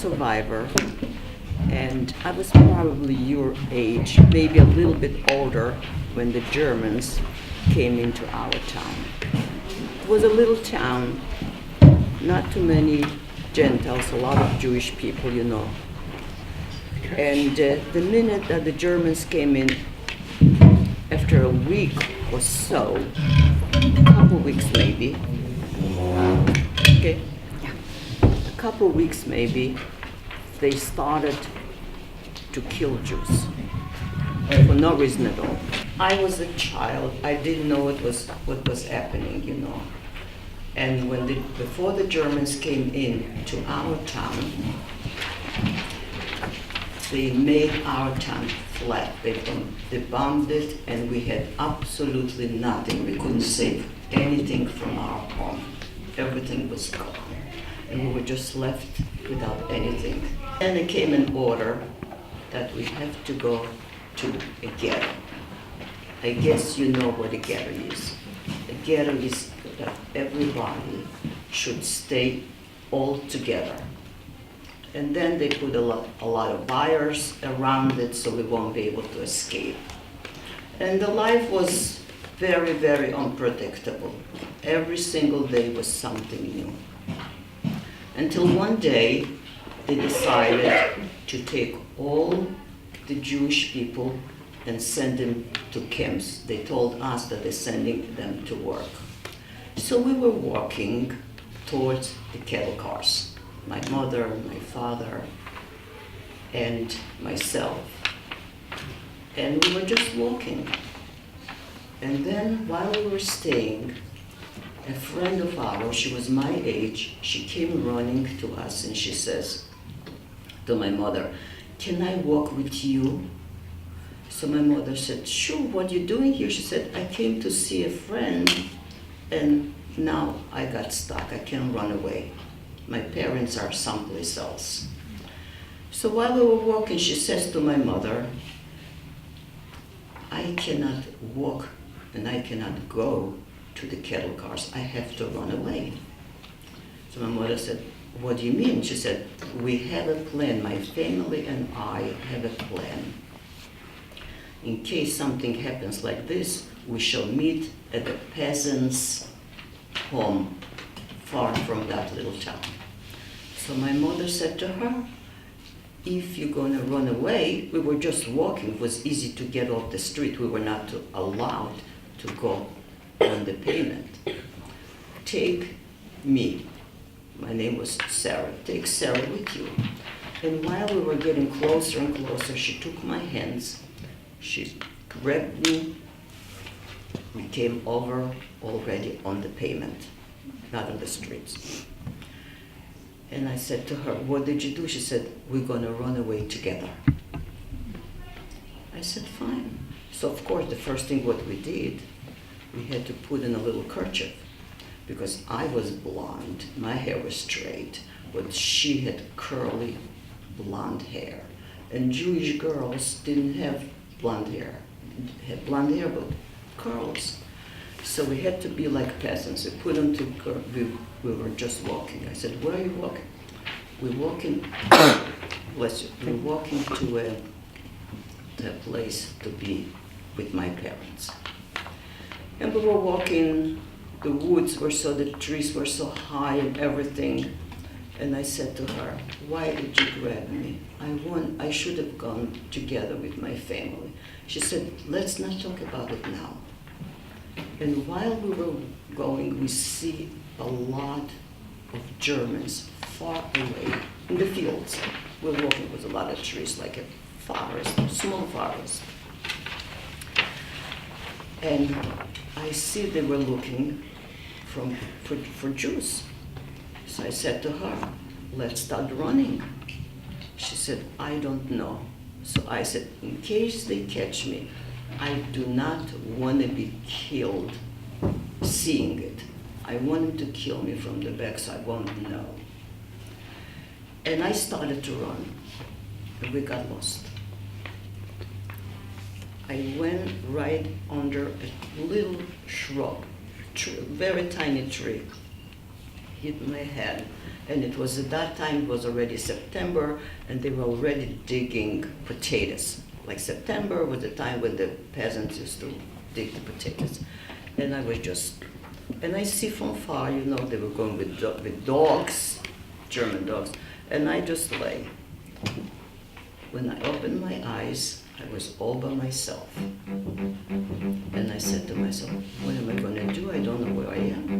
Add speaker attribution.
Speaker 1: survivor, and I was probably your age, maybe a little bit older, when the Germans came into our town. It was a little town, not too many Gentiles, a lot of Jewish people, you know. And the minute that the Germans came in, after a week or so, a couple weeks maybe, okay, a couple weeks maybe, they started to kill Jews for no reason at all. I was a child. I didn't know what was happening, you know. And before the Germans came in to our town, they made our town flat. They bombed it, and we had absolutely nothing. We couldn't save anything from our home. Everything was gone, and we were just left without anything. And there came an order that we have to go to a ghetto. I guess you know what a ghetto is. A ghetto is that everybody should stay all together. And then they put a lot of wires around it so we won't be able to escape. And the life was very, very unpredictable. Every single day was something new. Until one day, they decided to take all the Jewish people and send them to camps. They told us that they're sending them to work. So we were walking towards the cattle cars. My mother, my father, and myself. And we were just walking. And then while we were staying, a friend of ours, she was my age, she came running to us and she says to my mother, "Can I walk with you?" So my mother said, "Sure, what are you doing here?" She said, "I came to see a friend and now I got stuck, I can't run away. My parents are someplace else." So while we were walking, she says to my mother, "I cannot walk and I cannot go to the cattle cars. I have to run away." So my mother said, "What do you mean?" She said, "We have a plan. My family and I have a plan. In case something happens like this, we shall meet at the peasant's home far from that little town." So my mother said to her, "If you're going to run away," we were just walking, it was easy to get off the street, we were not allowed to go on the pavement. "Take me," my name was Sarah, "take Sarah with you." And while we were getting closer and closer, she took my hands, she grabbed me, we came over already on the pavement, not on the streets. And I said to her, "What did you do?" She said, "We're going to run away together." I said, "Fine." So of course, the first thing what we did, we had to put in a little kerchief because I was blonde, my hair was straight, but she had curly blonde hair. And Jewish girls didn't have blonde hair, had blonde hair but curls. So we had to be like peasants. We put them to, we were just walking. I said, "Where are you walking?" We're walking, bless you, we're walking to a place to be with my parents. And we were walking, the woods were the trees were so high and everything. And I said to her, "Why did you grab me? I should have gone together with my family." She said, "Let's not talk about it now." And while we were going, we see a lot of Germans far away in the fields. We're walking with a lot of trees, like a forest, small forest. And I see they were looking for Jews. So I said to her, "Let's start running." She said, "I don't know." So I said, "In case they catch me, I do not want to be killed seeing it. I want them to kill me from the back so I won't know." And I started to run, and we got lost. I went right under a little shrub, very tiny tree. hit my head. And it was at that time, it was already September, and they were already digging potatoes. Like September was the time when the peasants used to dig the potatoes. And I was just, and I see from far, you know, they were going with dogs, German dogs, and I just lay. When I opened my eyes, I was all by myself. And I said to myself, what am I going to do? I don't know where I am.